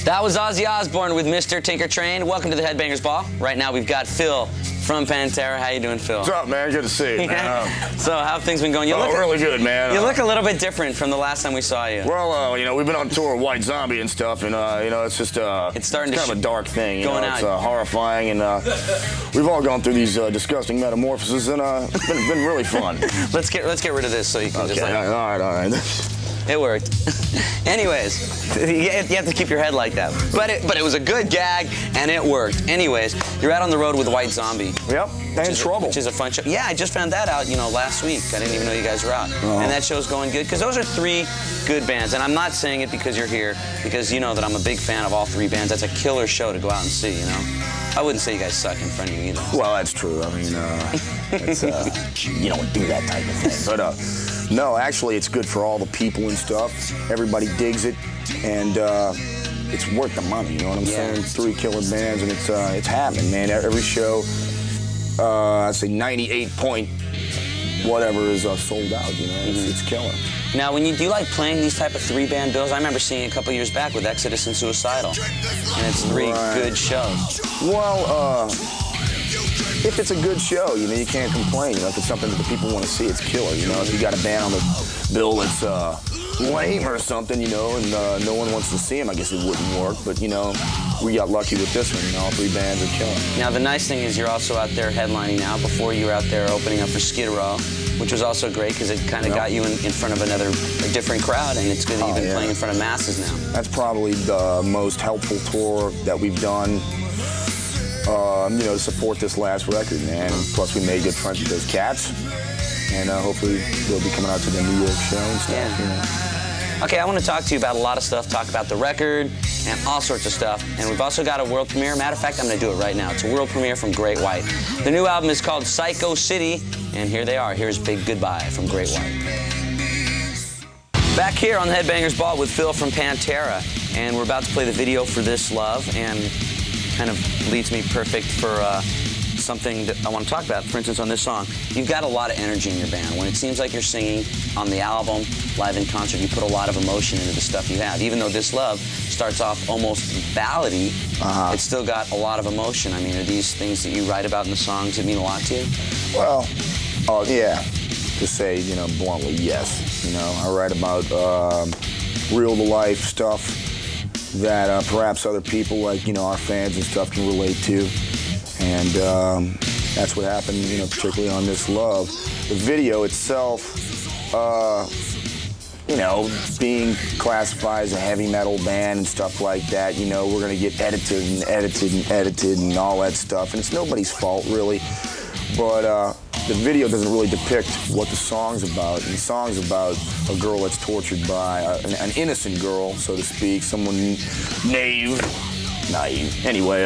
That was Ozzy Osbourne with Mr. Tinker Train. Welcome to the Headbangers Ball. Right now we've got Phil from Pantera. How you doing, Phil? What's up, man? Good to see you, man. So how have things been going? You look really good, man. You look a little bit different from the last time we saw you. Well, you know, we've been on tour with White Zombie and stuff, and you know, it's just it's starting to kind of a dark thing. You going know, out. It's horrifying, and we've all gone through these disgusting metamorphoses, and it's been really fun. Let's get rid of this so you can just like. All right. It worked. Anyways, you have to keep your head like that. But it was a good gag, and it worked. Anyways, you're out on the road with White Zombie. Yep, and Trouble. Which is a fun show. Yeah, I just found that out, you know, last week. I didn't even know you guys were out. And that show's going good, because those are three good bands. And I'm not saying it because you're here, because you know that I'm a big fan of all three bands. That's a killer show to go out and see, you know? I wouldn't say you guys suck in front of you either. Well, that's true. I mean, it's, you don't do that type of thing. But, no, actually, it's good for all the people and stuff. Everybody digs it, and it's worth the money. You know what I'm saying? Three killer bands, and it's happening, man. Every show, I'd say 98 point whatever is sold out. You know, it's killer. Now, when you do like playing these type of three-band bills, I remember seeing a couple years back with Exodus and Suicidal, and it's three good shows. Well, if it's a good show, you know, you can't complain. You know, if it's something that the people want to see, it's killer. You know, if you got a band on the bill that's lame or something, you know, and no one wants to see them, I guess it wouldn't work. But, you know, we got lucky with this one. You know, all three bands are killing. Now, the nice thing is you're also out there headlining now. Before, you were out there opening up for Skid Row, which was also great because it kind of got you in front of a different crowd, and it's good that you've been playing in front of masses now. That's probably the most helpful tour that we've done. You know, to support this last record, man. And plus, we made good friends with those cats, and hopefully they'll be coming out to the New York show and stuff. You know. Okay, I want to talk to you about a lot of stuff. Talk about the record and all sorts of stuff. And we've also got a world premiere. Matter of fact, I'm going to do it right now. It's a world premiere from Great White. The new album is called Psycho City, and here they are. Here's Big Goodbye from Great White. Back here on the Headbangers Ball with Phil from Pantera, and we're about to play the video for This Love, and kind of leads me perfect for something that I want to talk about. For instance, on this song, you've got a lot of energy in your band. When it seems like you're singing on the album, live in concert, you put a lot of emotion into the stuff you have. Even though This Love starts off almost ballady, it's still got a lot of emotion. I mean, are these things that you write about in the songs that mean a lot to you? Well, yeah. To say, you know, bluntly, yes. You know, I write about real-to-life stuff that perhaps other people, like, you know, our fans and stuff, can relate to. And that's what happened, you know, particularly on This Love. The video itself, you know, being classified as a heavy metal band and stuff like that, you know, we're going to get edited and edited and edited and all that stuff. And it's nobody's fault, really. But the video doesn't really depict what the song's about. And the song's about a girl that's tortured by an innocent girl, so to speak, someone naive. Anyway,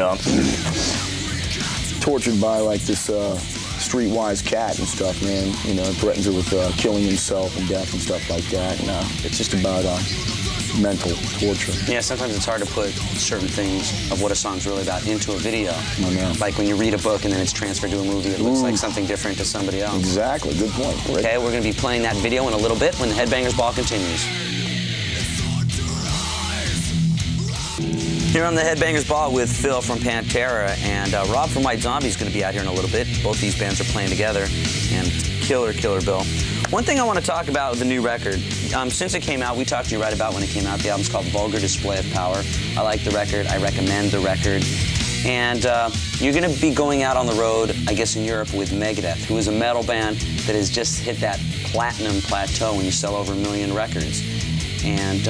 tortured by like this streetwise cat and stuff, man. You know, threatens her with killing himself and death and stuff like that. And it's just about mental torture. Yeah, sometimes it's hard to put certain things of what a song's really about into a video. I know. Like when you read a book and then it's transferred to a movie, it looks like something different to somebody else. Exactly, good point. Right. Okay, we're going to be playing that video in a little bit when the Headbangers Ball continues. Here on the Headbangers Ball with Phil from Pantera, and Rob from White Zombie is going to be out here in a little bit. Both these bands are playing together, and killer bill. One thing I want to talk about with the new record, since it came out, we talked to you right about when it came out. The album's called Vulgar Display of Power. I like the record. I recommend the record. And you're going to be going out on the road, I guess, in Europe with Megadeth, who is a metal band that has just hit that platinum plateau when you sell over 1 million records. And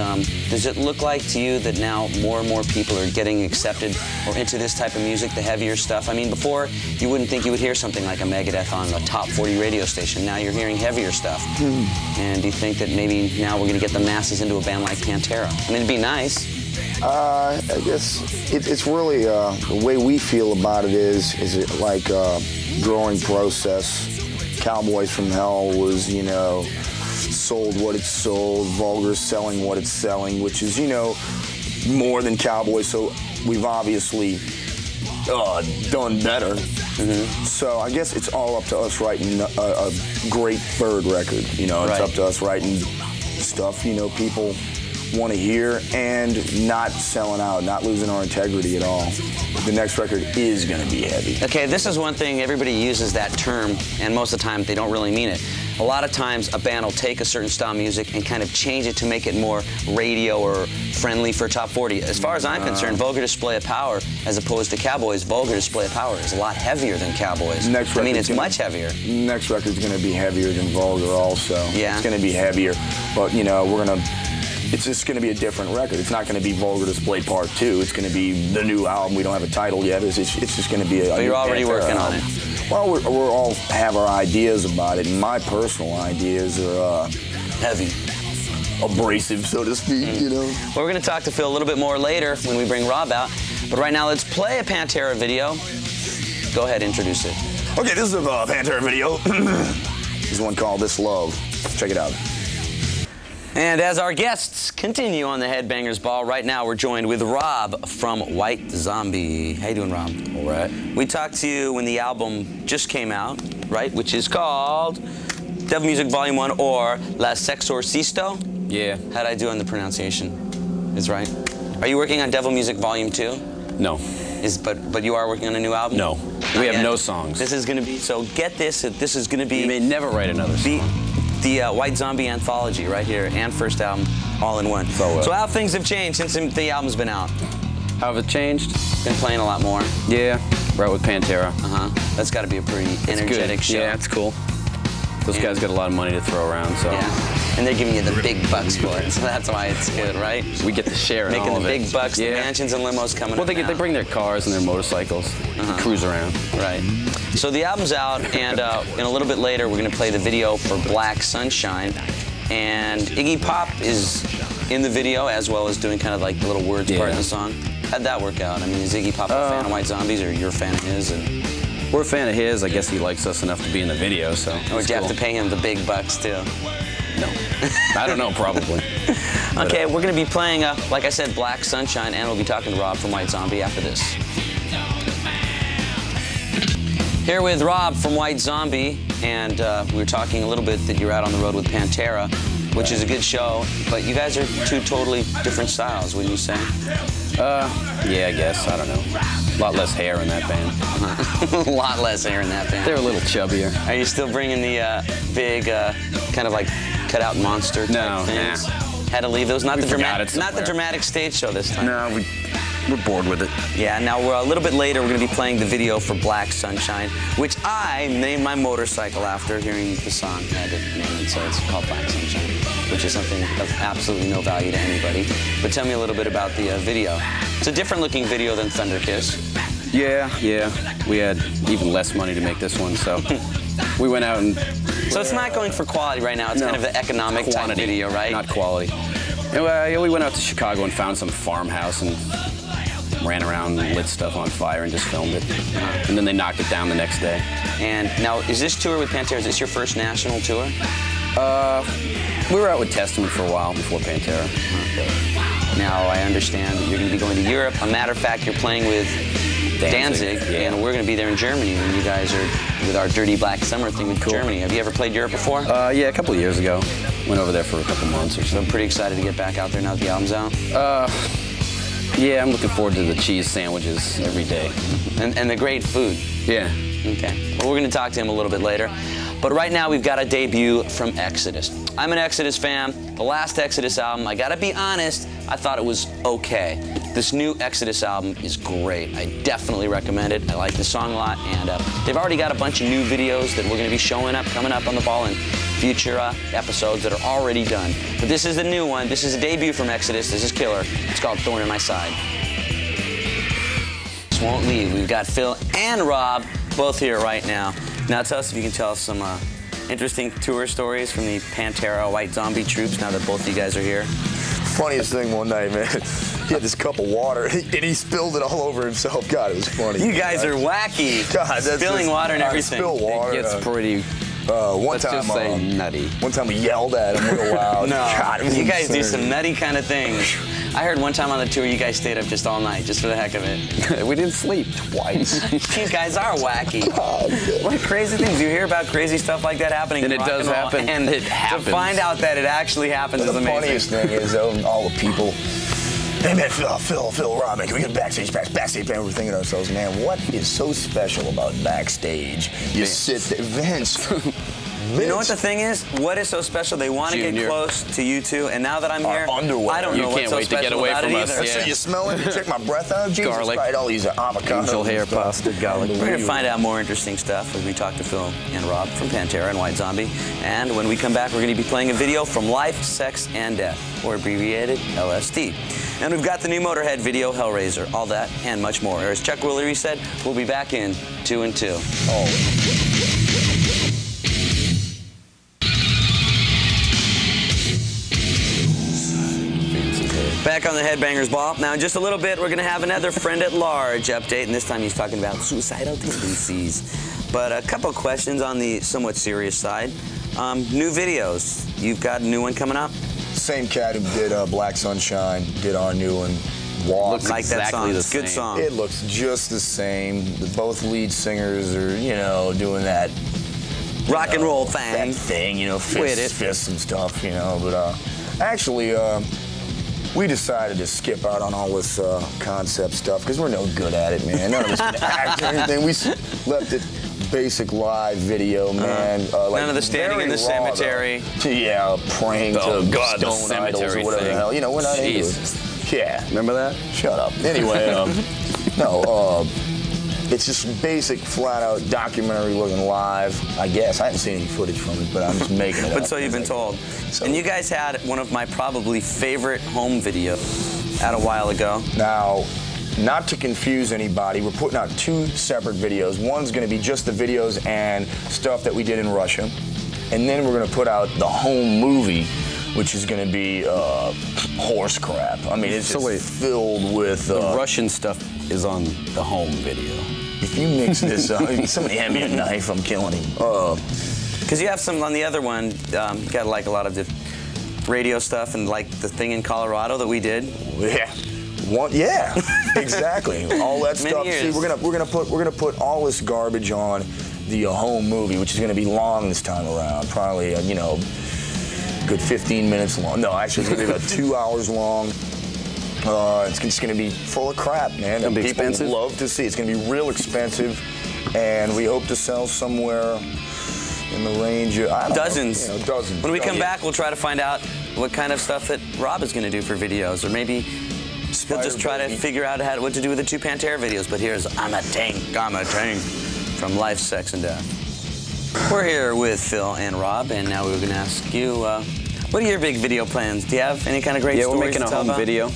does it look like to you that now more and more people are getting accepted or into this type of music, the heavier stuff? I mean, before, you wouldn't think you would hear something like a Megadeth on a top 40 radio station. Now you're hearing heavier stuff. And do you think that maybe now we're going to get the masses into a band like Pantera? I mean, it'd be nice. I guess it's really, the way we feel about it is it like a growing process. Cowboys from Hell was, you know, sold what it's sold, Vulgar selling what it's selling, which is, you know, more than Cowboys, so we've obviously done better. So I guess it's all up to us writing a great third record, you know, it's up to us writing stuff, you know, people want to hear, and not selling out, not losing our integrity at all. The next record is going to be heavy. Okay, this is one thing, everybody uses that term, and most of the time they don't really mean it. A lot of times a band will take a certain style of music and kind of change it to make it more radio or friendly for top 40. As far as I'm concerned, Vulgar Display of Power, as opposed to Cowboys, Vulgar Display of Power is a lot heavier than Cowboys. I mean, it's much heavier. Next record's going to be heavier than Vulgar also. Yeah. It's going to be heavier, but, you know, it's just going to be a different record. It's not going to be Vulgar Display Part 2. It's going to be the new album. We don't have a title yet. It's just going to be a But you're already Pantera working album. on it. Well, we all have our ideas about it, and my personal ideas are Heavy. abrasive, so to speak, you know. Well, we're going to talk to Phil a little bit more later when we bring Rob out. But right now, let's play a Pantera video. Go ahead, introduce it. Okay, this is a Pantera video. This is one called This Love. Check it out. And as our guests continue on the Headbangers Ball, right now we're joined with Rob from White Zombie. How you doing, Rob? All right. We talked to you when the album just came out, right? Which is called Devil Music Volume 1 or La Sexorcisto. Yeah. How'd I do on the pronunciation? Is right? Are you working on Devil Music Volume 2? No. But you are working on a new album? No. We have no songs. This is going to be, so get this, this is going to be... We may never write another song. The White Zombie anthology right here, and first album, all in one. So how things have changed since the album's been out? How have it changed? Been playing a lot more. Yeah, right with Pantera. That's got to be a pretty energetic show. Yeah, it's cool. Those guys got a lot of money to throw around, so. Yeah. And they're giving you the big bucks for it, so that's why it's good, right? We get to share in Making all the of it. big bucks, the mansions and limos coming well, up now. They bring their cars and their motorcycles, cruise around. Right. So the album's out, and in a little bit later, we're going to play the video for Black Sunshine. And Iggy Pop is in the video, as well as doing kind of like the little words part of the song. How'd that work out? I mean, is Iggy Pop a fan of White Zombies, or you're a fan of his? And we're a fan of his. I guess he likes us enough to be in the video, so. Or do you have to pay him the big bucks, too? No. I don't know, probably. Okay, we're going to be playing, like I said, Black Sunshine, and we'll be talking to Rob from White Zombie after this. Here with Rob from White Zombie, and we were talking a little bit that you're out on the road with Pantera, which is a good show, but you guys are two totally different styles, wouldn't you say? Yeah, I guess. I don't know. A lot less hair in that band. A lot less hair in that band. They're a little chubbier. Are you still bringing the big, kind of like cut-out monster type things? Nah. Had to leave those. Not the somewhere. dramatic stage show this time. No, we're bored with it. Yeah. Now we're a little bit later. We're going to be playing the video for Black Sunshine, which I named my motorcycle after hearing the song. I had to name it, so it's called Black Sunshine, which is something of absolutely no value to anybody. But tell me a little bit about the video. It's a different-looking video than Thunder Kiss. Yeah. We had even less money to make this one, so we went out and... So it's not going for quality right now. It's kind of the economic type video, right? Not quality. And, we went out to Chicago and found some farmhouse and ran around and lit stuff on fire and just filmed it. And then they knocked it down the next day. And now, is this tour with Pantera, is this your first national tour? We were out with Testament for a while before Pantera. Now, I understand that you're going to be going to Europe. A matter of fact, you're playing with Danzig, and we're going to be there in Germany when you guys are with our Dirty Black Summer thing with Germany. Have you ever played Europe before? Yeah, a couple of years ago. Went over there for a couple months or so. So I'm pretty excited to get back out there now that the album's out. Yeah, I'm looking forward to the cheese sandwiches every day. And the great food. Yeah. Okay. Well, we're going to talk to him a little bit later. But right now, we've got a debut from Exodus. I'm an Exodus fan. The last Exodus album, I gotta be honest, I thought it was okay. This new Exodus album is great. I definitely recommend it. I like the song a lot, and they've already got a bunch of new videos that we're gonna be showing up, coming up on the ball in future episodes that are already done. But this is the new one. This is a debut from Exodus. This is killer. It's called Thorn in My Side. Just won't leave. We've got Phil and Rob both here right now. Now tell us if you can tell us some interesting tour stories from the Pantera White Zombie troops now that both of you guys are here. Funniest thing one night, man. He had this cup of water, and he spilled it all over himself. God, it was funny. You guys are wacky. God, that's spilling water and everything. Spill water. It gets pretty Let's just say nutty. One time we yelled at him real loud. No, God, it was you guys do insane. some nutty kind of things. I heard one time on the tour you guys stayed up just all night, just for the heck of it. We didn't sleep. Twice. These guys are wacky. God. What crazy things. You hear about crazy stuff like that happening And in it rock does roll, happen. And It happens. to find out that it actually happens is The amazing. funniest thing is, all the people, hey man, Phil, Rob, man, can we get backstage man? We're thinking to ourselves, man, what is so special about backstage? You sit there, Vince. You know what the thing is? What is so special? They want to get Junior. close to you two, and now that I'm here, underwear. I don't You know can't what's so wait to get special away about from it us, either. yeah. So you smell it? You check my breath out? Jesus Garlic. Christ, all these avocados. Angel hair and stuff. pasta, garlic. We're going to find out more interesting stuff as we talk to Phil and Rob from Pantera and White Zombie. And when we come back, we're going to be playing a video from Life, Sex, and Death, or abbreviated LSD. And we've got the new Motorhead video, Hellraiser, all that and much more. Or as Chuck Woolery said, we'll be back in 2 and 2. Oh. Back on the Headbangers Ball. Now, in just a little bit, we're going to have another Friend at Large update, and this time he's talking about suicidal tendencies. But a couple questions on the somewhat serious side. New videos. You've got a new one coming up? Same cat who did Black Sunshine, did our new one, Walk. Looks Like that exactly song. the It's a good same. song. It looks just the same. Both lead singers are, doing that Rock and roll thing. That thing, With it. fists and stuff, But actually, we decided to skip out on all this concept stuff because we're no good at it, man. None of us can act or anything. We left it basic live video, man. Like None of the standing in the very raw, cemetery. though. Yeah, praying Oh, to God, the stone idols or cemetery whatever the thing. hell. We're not Jesus. into it. Yeah. Remember that? Shut up. Anyway, it's just basic, flat-out documentary-looking live. I guess I haven't seen any footage from it, but I'm just making it up. But so you've been told. So- And you guys had one of my probably favorite home videos out a while ago. Now, not to confuse anybody, we're putting out two separate videos. One's going to be just the videos and stuff that we did in Russia, and then we're going to put out the home movie, which is going to be horse crap. I mean, it's So just wait. filled with. The Russian stuff is on the home video. If you mix this up, somebody hand me a knife, I'm killing him. Because you have some on the other one, you got like a lot of the radio stuff and like the thing in Colorado that we did. Yeah, exactly. All that Many stuff. years. See, we're gonna put all this garbage on the home movie, which is gonna be long this time around. Probably good 15 minutes long. No, actually, it's gonna be about 2 hours long. It's just gonna be full of crap, man. Gonna be People expensive? love to see. It's gonna be real expensive, and we hope to sell somewhere in the range of, I don't know, Dozens. dozens. When we come back, we'll try to find out what kind of stuff that Rob is going to do for videos, or maybe he'll just try to Baby. figure out what to do with the two Pantera videos. But here's I'm a Tank from Life, Sex, and Death. We're here with Phil and Rob, and now we're going to ask you, what are your big video plans? Do you have any kind of great Yeah, stories we're making to a tell home about? video.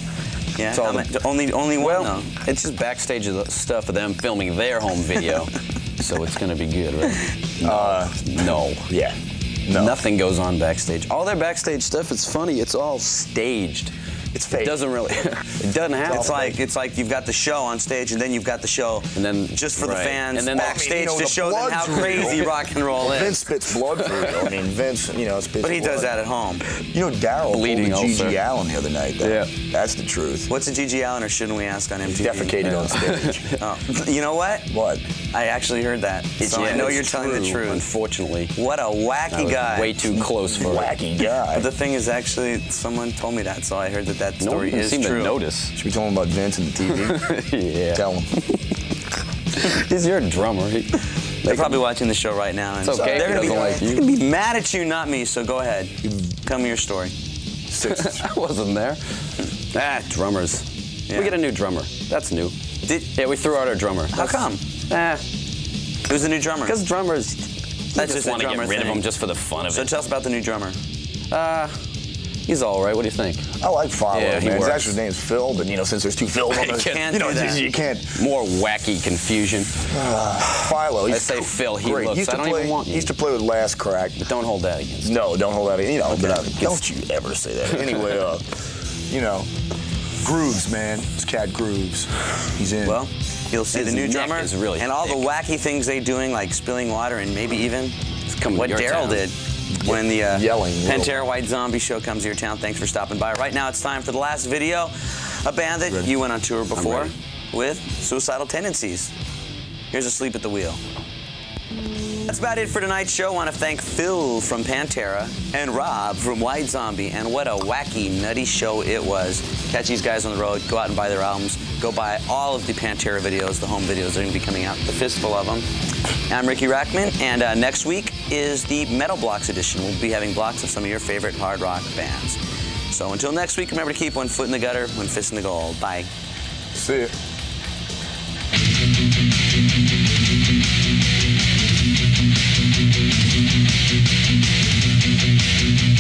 Yeah, It's all only one, Well, though. it's just backstage stuff of them filming their home video, so it's gonna be good, right? No. Yeah. No. Nothing goes on backstage. All their backstage stuff, it's funny. It's all staged. It's fake. It doesn't really. It doesn't happen. It's like you've got the show on stage, and then you've got the show And then- just for the right. fans And then- backstage Well, I mean, to the show them how blood's crazy real. rock and roll is. Vince spits blood for real. I mean, Vince, spits But he blood. does that at home. Daryl Bleeding pulled the ulcer. G.G. Allen the other night, though. Yeah. That's the truth. What's a G.G. Allen, or shouldn't we ask on MTV? Defecated on stage. Oh. You know what? What? I actually heard that. So I know it's you're telling the true, truth. Unfortunately. What a I wacky was guy. way too close for it. Wacky guy. But the thing is, actually, someone told me that, so I heard that No story one is seemed true. to notice. Should we tell him about Vince and the TV? Yeah. Tell him. He's your drummer. They're probably watching the show right now. And It's okay if they're he gonna doesn't like they're you. gonna be mad at you, not me, so go ahead. Tell me your story. I wasn't there. Drummers. Yeah. We get a new drummer. That's new. Yeah, we threw out our drummer. How come? Who's the new drummer? Because drummers. That's just just a want to get drummer rid of thing. them just for the fun of So it. tell us about the new drummer. He's all right. What do you think? I like Follow, Yeah, he man. His works. actual name's Phil, but, since there's two Phils on You can't do that. you can't. More wacky confusion. Philo. I say Phil, he great. looks. Used I to don't play, even want he you. used to play with Last Crack. But don't hold that against him. No, don't hold that. But don't you ever say that. Anyway, Grooves, man. It's Cat Grooves. He's in. Well, you'll see His the new neck drummer is really and all the thick. wacky things they doing, like spilling water and maybe even Coming what to your Daryl town. did when the Yelling. Pantera White Zombie show comes to your town. Thanks for stopping by. Right now, it's time for the last video. A band that you went on tour before with Suicidal Tendencies. Here's Asleep at the Wheel. That's about it for tonight's show. I want to thank Phil from Pantera and Rob from White Zombie. And what a wacky, nutty show it was. Catch these guys on the road. Go out and buy their albums. Go buy all of the Pantera videos, the home videos. They're going to be coming out. The fistful of them. I'm Ricky Rackman, and next week is the Metal Blocks edition. We'll be having blocks of some of your favorite hard rock bands. So until next week, remember to keep one foot in the gutter, one fist in the goal. Bye. See ya. We'll be right back.